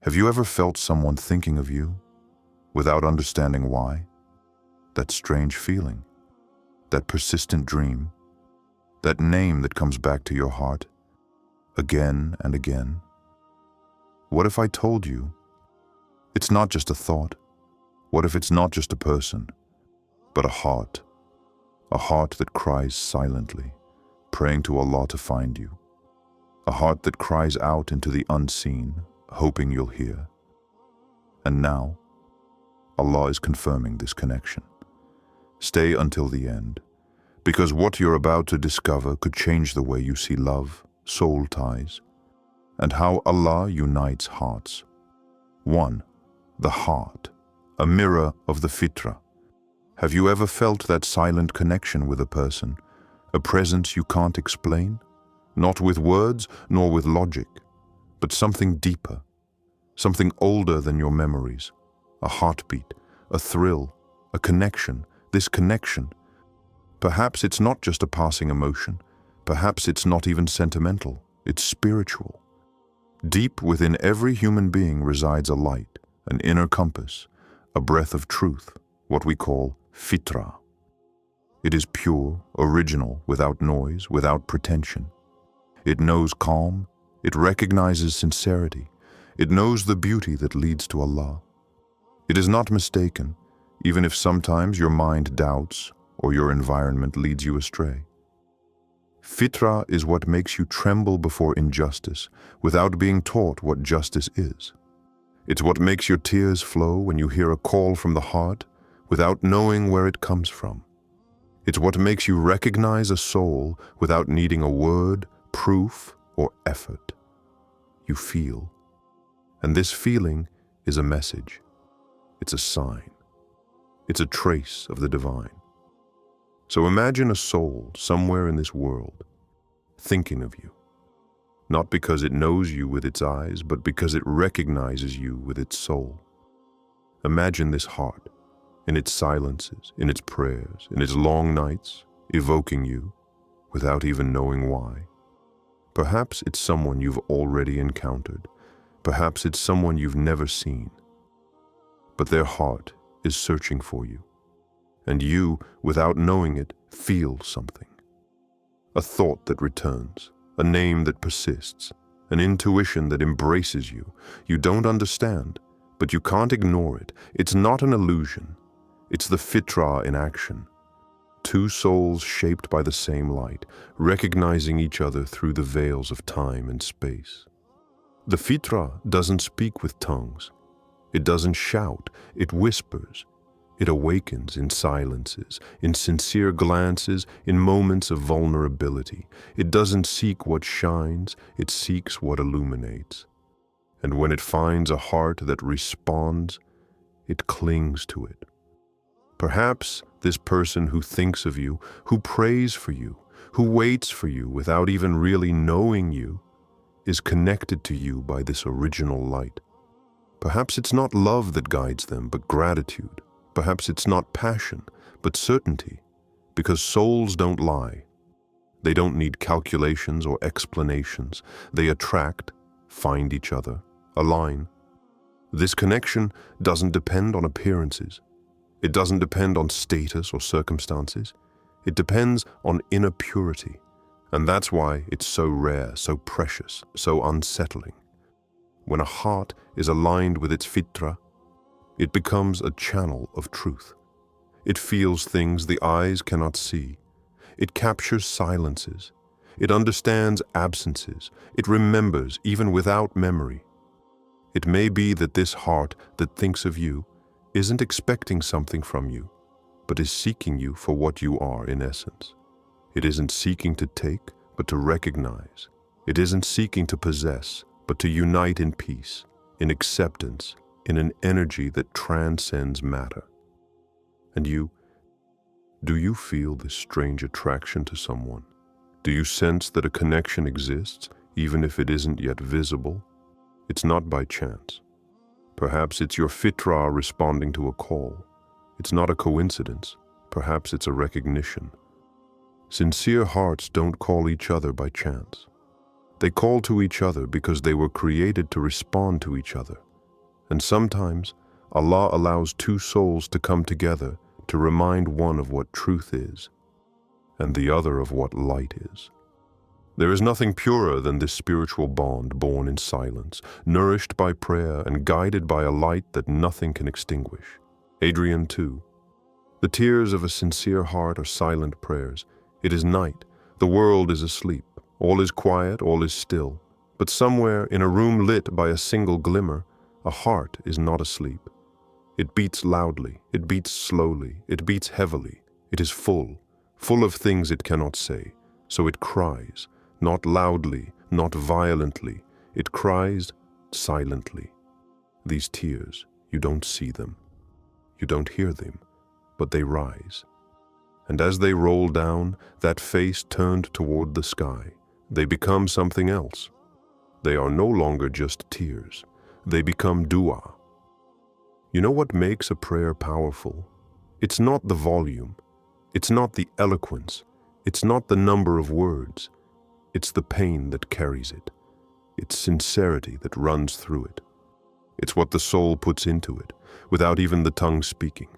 Have you ever felt someone thinking of you without understanding why? That strange feeling, that persistent dream, that name that comes back to your heart again and again. What if I told you it's not just a thought? What if it's not just a person, but a heart that cries silently, praying to Allah to find you, a heart that cries out into the unseen, hoping you'll hear. And now, Allah is confirming this connection. Stay until the end, because what you're about to discover could change the way you see love, soul ties, and how Allah unites hearts. 1. The heart, a mirror of the fitra. Have you ever felt that silent connection with a person, a presence you can't explain? Not with words nor with logic, but something deeper, something older than your memories, a heartbeat, a thrill, a connection. This connection, perhaps it's not just a passing emotion, perhaps it's not even sentimental, it's spiritual. Deep within every human being resides a light, an inner compass, a breath of truth, what we call fitra. It is pure, original, without noise, without pretension. It knows calm, it recognizes sincerity, it knows the beauty that leads to Allah. It is not mistaken, even if sometimes your mind doubts or your environment leads you astray. Fitra is what makes you tremble before injustice without being taught what justice is. It's what makes your tears flow when you hear a call from the heart without knowing where it comes from. It's what makes you recognize a soul without needing a word, proof, or effort. You feel. And this feeling is a message. It's a sign. It's a trace of the divine. So imagine a soul somewhere in this world thinking of you, not because it knows you with its eyes, but because it recognizes you with its soul. Imagine this heart, in its silences, in its prayers, in its long nights, evoking you without even knowing why. Perhaps it's someone you've already encountered. Perhaps it's someone you've never seen. But their heart is searching for you, and you, without knowing it, feel something. A thought that returns, a name that persists, an intuition that embraces you. You don't understand, but you can't ignore it. It's not an illusion. It's the fitra in action. Two souls shaped by the same light, recognizing each other through the veils of time and space. The fitra doesn't speak with tongues. It doesn't shout, it whispers. It awakens in silences, in sincere glances, in moments of vulnerability. It doesn't seek what shines, it seeks what illuminates. And when it finds a heart that responds, it clings to it. Perhaps this person who thinks of you, who prays for you, who waits for you without even really knowing you, is connected to you by this original light. Perhaps it's not love that guides them, but gratitude. Perhaps it's not passion, but certainty, because souls don't lie. They don't need calculations or explanations. They attract, find each other, align. This connection doesn't depend on appearances. It doesn't depend on status or circumstances. It depends on inner purity. And that's why it's so rare, so precious, so unsettling. When a heart is aligned with its fitra, it becomes a channel of truth. It feels things the eyes cannot see. It captures silences. It understands absences. It remembers even without memory. It may be that this heart that thinks of you isn't expecting something from you, but is seeking you for what you are in essence. It isn't seeking to take, but to recognize. It isn't seeking to possess, but to unite in peace, in acceptance, in an energy that transcends matter. And you, do you feel this strange attraction to someone? Do you sense that a connection exists, even if it isn't yet visible? It's not by chance. Perhaps it's your fitra responding to a call. It's not a coincidence. Perhaps it's a recognition. Sincere hearts don't call each other by chance. They call to each other because they were created to respond to each other, And sometimes Allah allows two souls to come together to remind one of what truth is and the other of what light is. There is nothing purer than this spiritual bond born in silence, nourished by prayer and guided by a light that nothing can extinguish. Adrian 2. The tears of a sincere heart are silent prayers. It is night. The world is asleep. All is quiet, all is still. But somewhere in a room lit by a single glimmer, a heart is not asleep. It beats loudly, it beats slowly, it beats heavily. It is full of things it cannot say. So it cries, not loudly, not violently. It cries silently. These tears, you don't see them. You don't hear them, but they rise. And as they roll down, that face turned toward the sky, they become something else. They are no longer just tears. They become dua. You know what makes a prayer powerful? It's not the volume. It's not the eloquence. It's not the number of words. It's the pain that carries it. It's sincerity that runs through it. It's what the soul puts into it, without even the tongue speaking.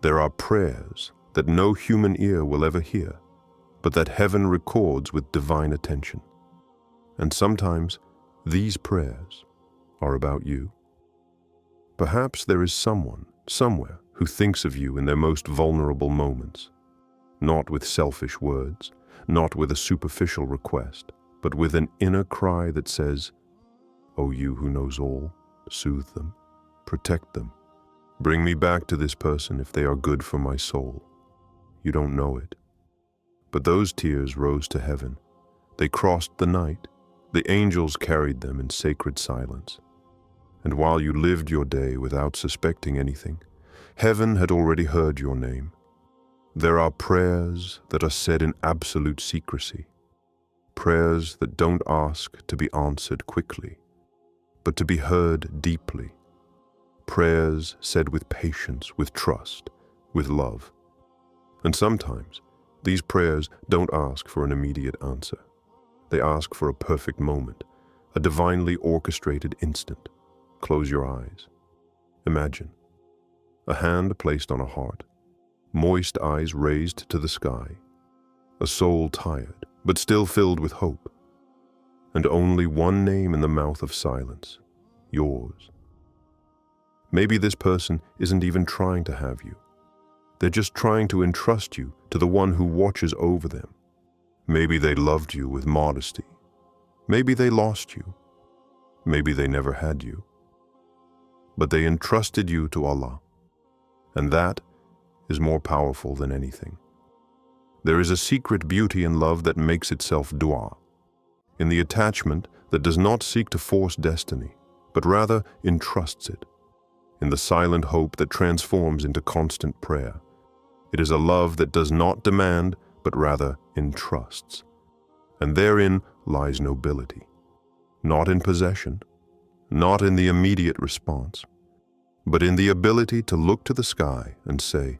There are prayers that no human ear will ever hear, but that heaven records with divine attention. And sometimes these prayers are about you. Perhaps there is someone, somewhere, who thinks of you in their most vulnerable moments, not with selfish words, not with a superficial request, but with an inner cry that says, "O you who knows all, soothe them, protect them. Bring me back to this person if they are good for my soul." You don't know it. But those tears rose to heaven. They crossed the night. The angels carried them in sacred silence. And while you lived your day without suspecting anything, heaven had already heard your name. There are prayers that are said in absolute secrecy. Prayers that don't ask to be answered quickly, but to be heard deeply. Prayers said with patience, with trust, with love. And sometimes these prayers don't ask for an immediate answer. They ask for a perfect moment, a divinely orchestrated instant. Close your eyes. Imagine a hand placed on a heart, moist eyes raised to the sky, a soul tired but still filled with hope, and only one name in the mouth of silence, yours. Maybe this person isn't even trying to have you. They're just trying to entrust you to the one who watches over them. Maybe they loved you with modesty. Maybe they lost you. Maybe they never had you. But they entrusted you to Allah, and that is more powerful than anything. There is a secret beauty in love that makes itself dua, in the attachment that does not seek to force destiny, but rather entrusts it, in the silent hope that transforms into constant prayer. It is a love that does not demand, but rather entrusts. And therein lies nobility, not in possession, not in the immediate response, but in the ability to look to the sky and say,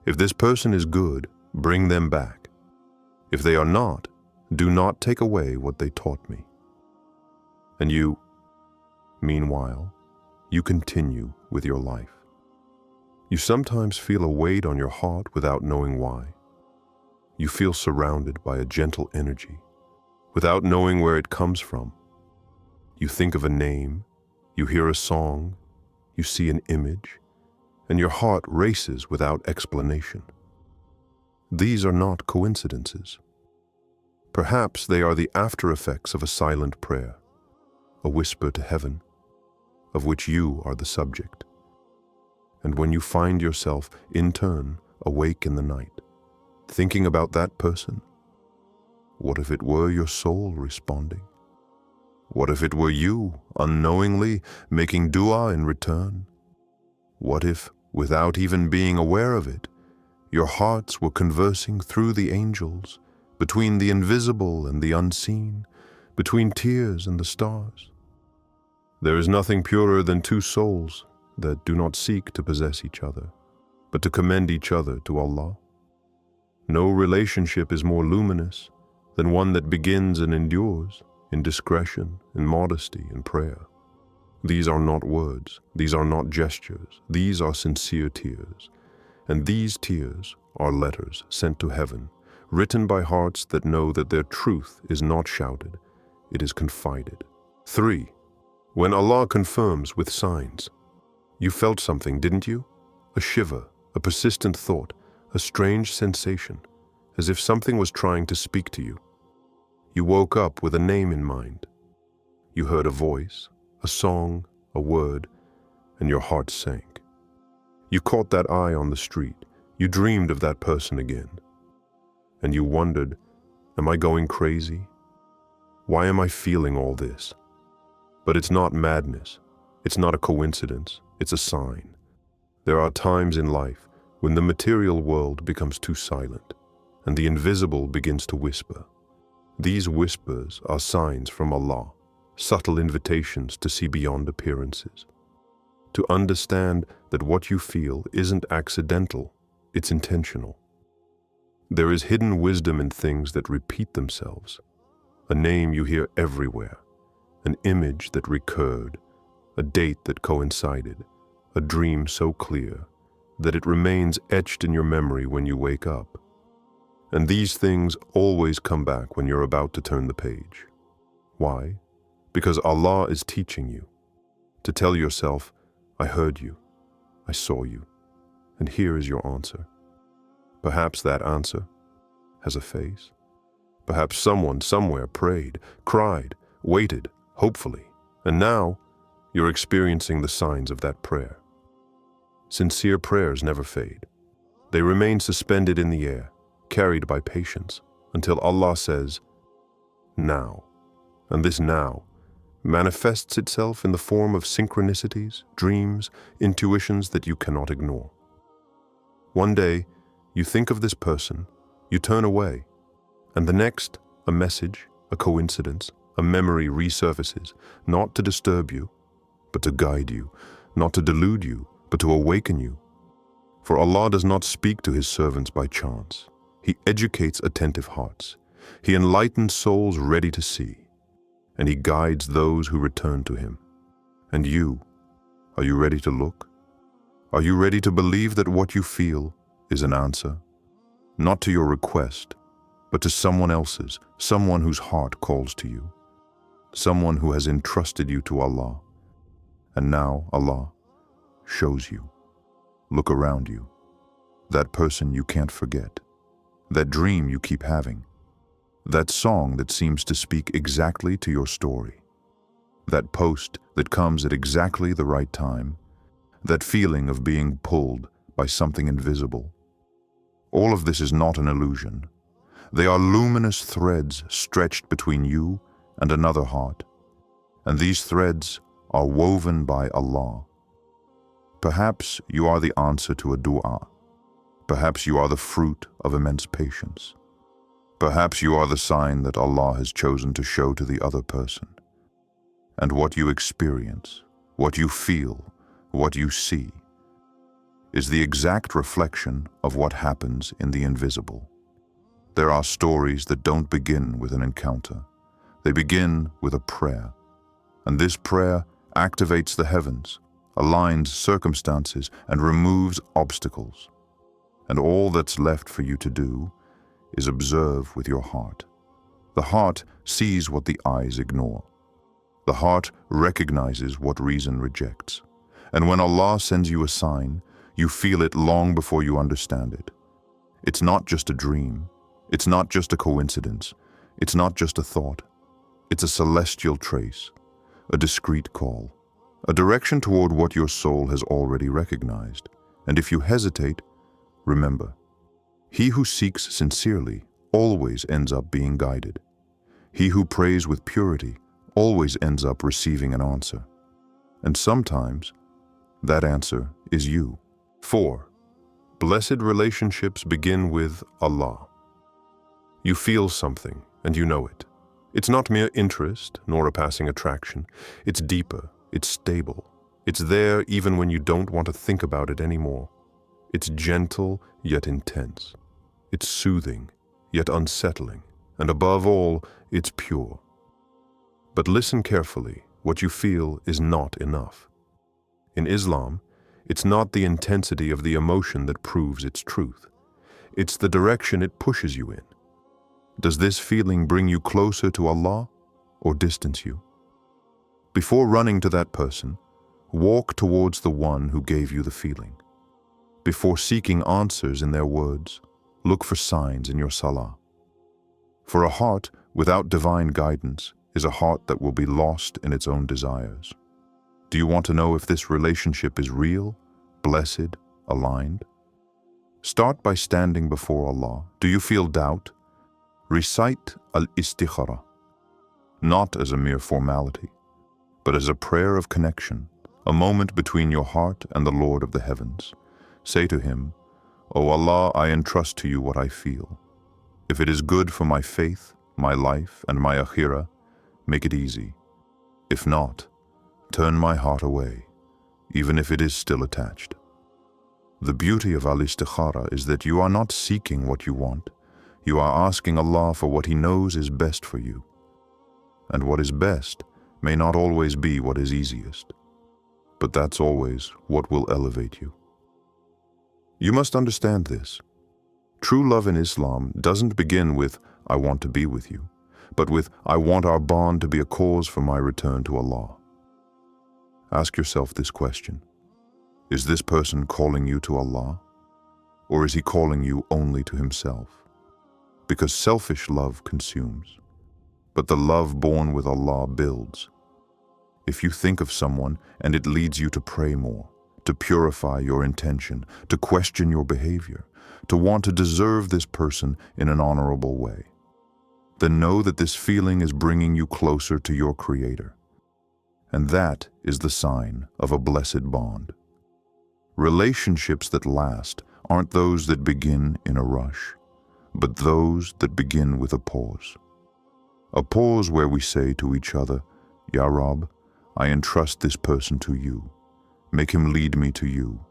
if this person is good, bring them back. If they are not, do not take away what they taught me. And you, meanwhile, you continue with your life. You sometimes feel a weight on your heart without knowing why. You feel surrounded by a gentle energy, without knowing where it comes from. You think of a name, you hear a song, you see an image, and your heart races without explanation. These are not coincidences. Perhaps they are the after effects of a silent prayer, a whisper to heaven, of which you are the subject. And when you find yourself, in turn, awake in the night, thinking about that person, what if it were your soul responding? What if it were you, unknowingly, making dua in return? What if, without even being aware of it, your hearts were conversing through the angels, between the invisible and the unseen, between tears and the stars? There is nothing purer than two souls that do not seek to possess each other, but to commend each other to Allah. No relationship is more luminous than one that begins and endures in discretion, in modesty, in prayer. These are not words. These are not gestures. These are sincere tears. And these tears are letters sent to heaven, written by hearts that know that their truth is not shouted, it is confided. 3. When Allah confirms with signs. You felt something, didn't you? A shiver, a persistent thought, a strange sensation, as if something was trying to speak to you. You woke up with a name in mind. You heard a voice, a song, a word, and your heart sank. You caught that eye on the street. You dreamed of that person again. And you wondered, am I going crazy? Why am I feeling all this? But it's not madness. It's not a coincidence. It's a sign. There are times in life when the material world becomes too silent and the invisible begins to whisper. These whispers are signs from Allah, subtle invitations to see beyond appearances, to understand that what you feel isn't accidental, it's intentional. There is hidden wisdom in things that repeat themselves, a name you hear everywhere, an image that recurred, a date that coincided, a dream so clear that it remains etched in your memory when you wake up. And these things always come back when you're about to turn the page. Why? Because Allah is teaching you to tell yourself, I heard you, I saw you, and here is your answer. Perhaps that answer has a face. Perhaps someone somewhere prayed, cried, waited, hopefully, and now you're experiencing the signs of that prayer. Sincere prayers never fade. They remain suspended in the air, carried by patience, until Allah says, now. And this now manifests itself in the form of synchronicities, dreams, intuitions that you cannot ignore. One day, you think of this person, you turn away, and the next, a message, a coincidence, a memory resurfaces, not to disturb you, but to guide you, not to delude you, but to awaken you. For Allah does not speak to His servants by chance. He educates attentive hearts. He enlightens souls ready to see, and He guides those who return to Him. And you, are you ready to look? Are you ready to believe that what you feel is an answer? Not to your request, but to someone else's, someone whose heart calls to you, someone who has entrusted you to Allah. And now Allah shows you. Look around you. That person you can't forget. That dream you keep having. That song that seems to speak exactly to your story. That post that comes at exactly the right time. That feeling of being pulled by something invisible. All of this is not an illusion. They are luminous threads stretched between you and another heart. And these threads are woven by Allah. Perhaps you are the answer to a dua. Perhaps you are the fruit of immense patience. Perhaps you are the sign that Allah has chosen to show to the other person. And what you experience, what you feel, what you see, is the exact reflection of what happens in the invisible. There are stories that don't begin with an encounter. They begin with a prayer. And this prayer activates the heavens, aligns circumstances, and removes obstacles. And all that's left for you to do is observe with your heart. The heart sees what the eyes ignore. The heart recognizes what reason rejects. And when Allah sends you a sign, you feel it long before you understand it. It's not just a dream. It's not just a coincidence. It's not just a thought. It's a celestial trace, a discreet call, a direction toward what your soul has already recognized. And if you hesitate, remember, he who seeks sincerely always ends up being guided. He who prays with purity always ends up receiving an answer. And sometimes, that answer is you. 4. Blessed relationships begin with Allah. You feel something, and you know it. It's not mere interest, nor a passing attraction. It's deeper, it's stable. It's there even when you don't want to think about it anymore. It's gentle, yet intense. It's soothing, yet unsettling. And above all, it's pure. But listen carefully, what you feel is not enough. In Islam, it's not the intensity of the emotion that proves its truth. It's the direction it pushes you in. Does this feeling bring you closer to Allah or distance you? Before running to that person, walk towards the one who gave you the feeling. Before seeking answers in their words, look for signs in your salah. For a heart without divine guidance is a heart that will be lost in its own desires. Do you want to know if this relationship is real, blessed, aligned? Start by standing before Allah. Do you feel doubt? Recite al-istikhara, not as a mere formality, but as a prayer of connection, a moment between your heart and the Lord of the heavens. Say to Him, O Allah, I entrust to you what I feel. If it is good for my faith, my life, and my akhirah, make it easy. If not, turn my heart away, even if it is still attached. The beauty of al-istikhara is that you are not seeking what you want. You are asking Allah for what He knows is best for you. And what is best may not always be what is easiest, but that's always what will elevate you. You must understand this. True love in Islam doesn't begin with, I want to be with you, but with, I want our bond to be a cause for my return to Allah. Ask yourself this question. Is this person calling you to Allah, or is he calling you only to himself? Because selfish love consumes, but the love born with Allah builds. If you think of someone and it leads you to pray more, to purify your intention, to question your behavior, to want to deserve this person in an honorable way, then know that this feeling is bringing you closer to your Creator. And that is the sign of a blessed bond. Relationships that last aren't those that begin in a rush, but those that begin with a pause. A pause where we say to each other, Ya Rab, I entrust this person to you. Make him lead me to you.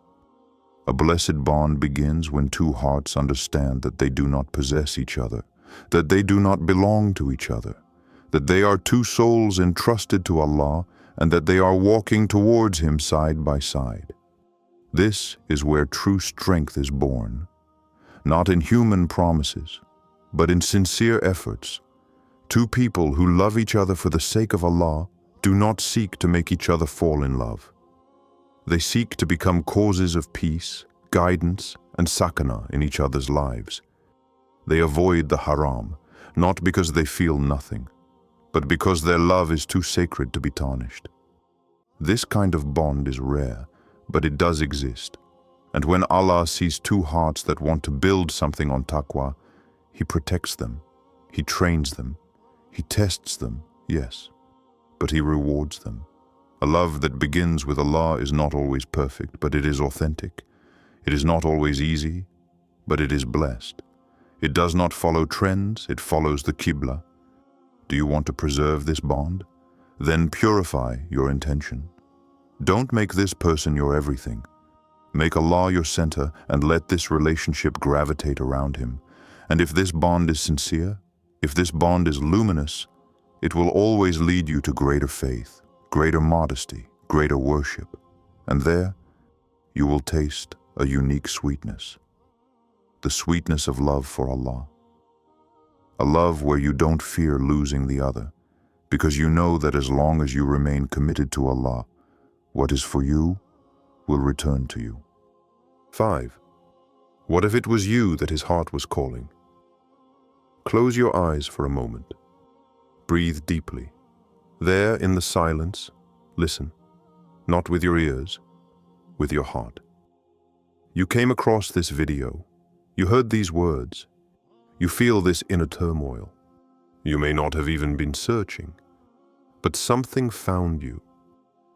A blessed bond begins when two hearts understand that they do not possess each other, that they do not belong to each other, that they are two souls entrusted to Allah, and that they are walking towards Him side by side. This is where true strength is born, not in human promises, but in sincere efforts. Two people who love each other for the sake of Allah do not seek to make each other fall in love. They seek to become causes of peace, guidance, and sakana in each other's lives. They avoid the haram, not because they feel nothing, but because their love is too sacred to be tarnished. This kind of bond is rare, but it does exist. And when Allah sees two hearts that want to build something on taqwa, He protects them, He trains them, He tests them, yes, but He rewards them. A love that begins with Allah is not always perfect, but it is authentic. It is not always easy, but it is blessed. It does not follow trends, it follows the Qibla. Do you want to preserve this bond? Then purify your intention. Don't make this person your everything. Make Allah your center and let this relationship gravitate around Him. And if this bond is sincere, if this bond is luminous, it will always lead you to greater faith, greater modesty, greater worship. And there, you will taste a unique sweetness. The sweetness of love for Allah. A love where you don't fear losing the other, because you know that as long as you remain committed to Allah, what is for you will return to you. 5. What if it was you that his heart was calling? Close your eyes for a moment. Breathe deeply. There in the silence, listen, not with your ears, with your heart. You came across this video. You heard these words. You feel this inner turmoil. You may not have even been searching, but something found you.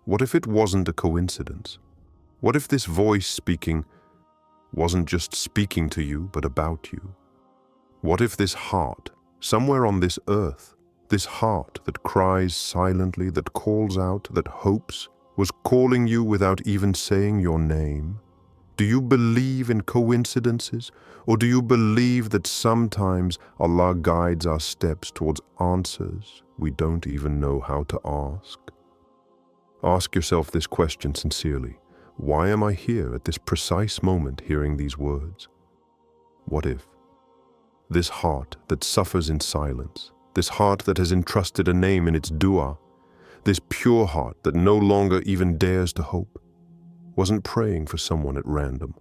What if it wasn't a coincidence? What if this voice speaking wasn't just speaking to you, but about you? What if this heart, somewhere on this earth, this heart that cries silently, that calls out, that hopes, was calling you without even saying your name? Do you believe in coincidences, or do you believe that sometimes Allah guides our steps towards answers we don't even know how to ask? Ask yourself this question sincerely. Why am I here at this precise moment hearing these words? What if this heart that suffers in silence, this heart that has entrusted a name in its dua, this pure heart that no longer even dares to hope, wasn't praying for someone at random,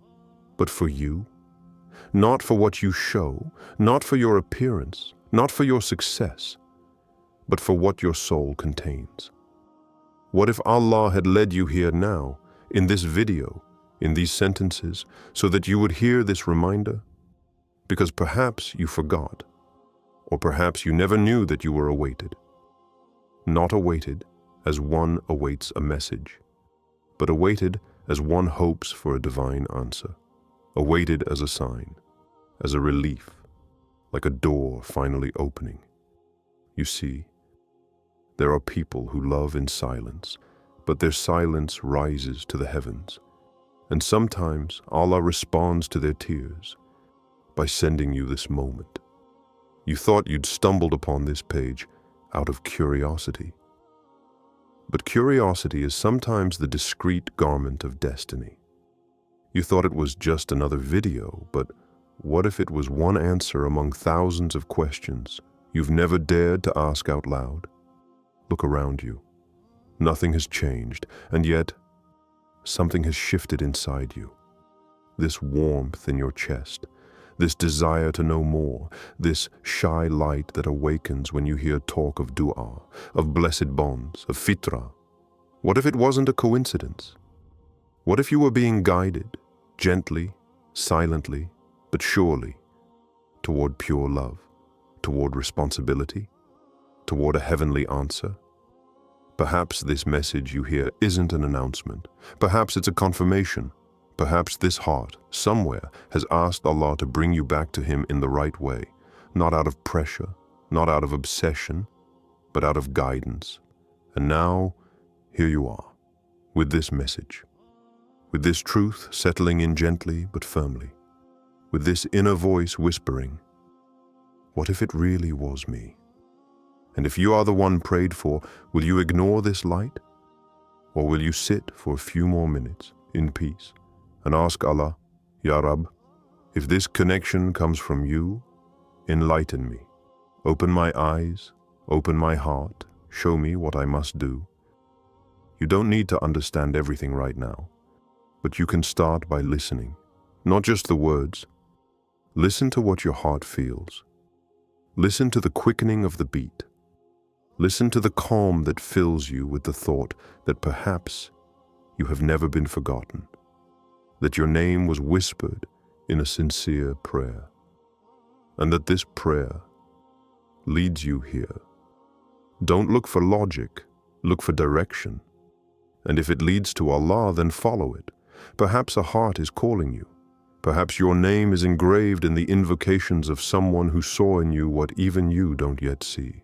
but for you? Not for what you show, not for your appearance, not for your success, but for what your soul contains. What if Allah had led you here now, in this video, in these sentences, so that you would hear this reminder? Because perhaps you forgot, or perhaps you never knew that you were awaited. Not awaited as one awaits a message, but awaited as one hopes for a divine answer, awaited as a sign, as a relief, like a door finally opening. You see, there are people who love in silence, but their silence rises to the heavens, and sometimes Allah responds to their tears by sending you this moment. You thought you'd stumbled upon this page out of curiosity. But curiosity is sometimes the discreet garment of destiny. You thought it was just another video, but what if it was one answer among thousands of questions you've never dared to ask out loud? Look around you. Nothing has changed, and yet something has shifted inside you. This warmth in your chest, this desire to know more, this shy light that awakens when you hear talk of dua, of blessed bonds, of fitrah. What if it wasn't a coincidence? What if you were being guided, gently, silently, but surely, toward pure love, toward responsibility, toward a heavenly answer? Perhaps this message you hear isn't an announcement. Perhaps it's a confirmation. Perhaps this heart, somewhere, has asked Allah to bring you back to Him in the right way, not out of pressure, not out of obsession, but out of guidance. And now, here you are, with this message, with this truth settling in gently but firmly, with this inner voice whispering, what if it really was me? And if you are the one prayed for, will you ignore this light? Or will you sit for a few more minutes in peace and ask Allah, Ya Rab, if this connection comes from you, enlighten me. Open my eyes, open my heart, show me what I must do. You don't need to understand everything right now, but you can start by listening, not just the words. Listen to what your heart feels. Listen to the quickening of the beat. Listen to the calm that fills you with the thought that perhaps you have never been forgotten, that your name was whispered in a sincere prayer, and that this prayer leads you here. Don't look for logic, look for direction. And if it leads to Allah, then follow it. Perhaps a heart is calling you. Perhaps your name is engraved in the invocations of someone who saw in you what even you don't yet see.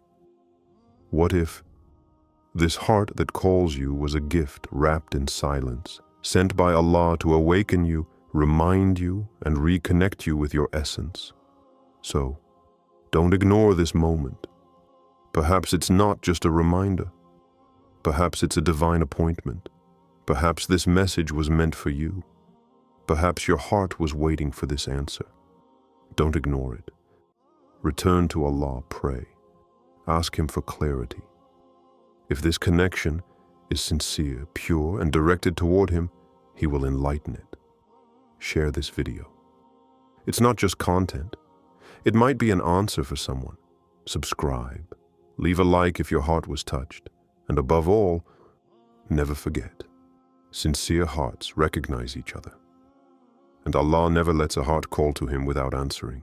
What if this heart that calls you was a gift wrapped in silence, sent by Allah to awaken you, remind you, and reconnect you with your essence? So, don't ignore this moment. Perhaps it's not just a reminder. Perhaps it's a divine appointment. Perhaps this message was meant for you. Perhaps your heart was waiting for this answer. Don't ignore it. Return to Allah, pray. Ask Him for clarity. If this connection is sincere, pure, and directed toward Him, He will enlighten it. Share this video. It's not just content. It might be an answer for someone. Subscribe. Leave a like if your heart was touched. And above all, never forget, sincere hearts recognize each other. And Allah never lets a heart call to Him without answering.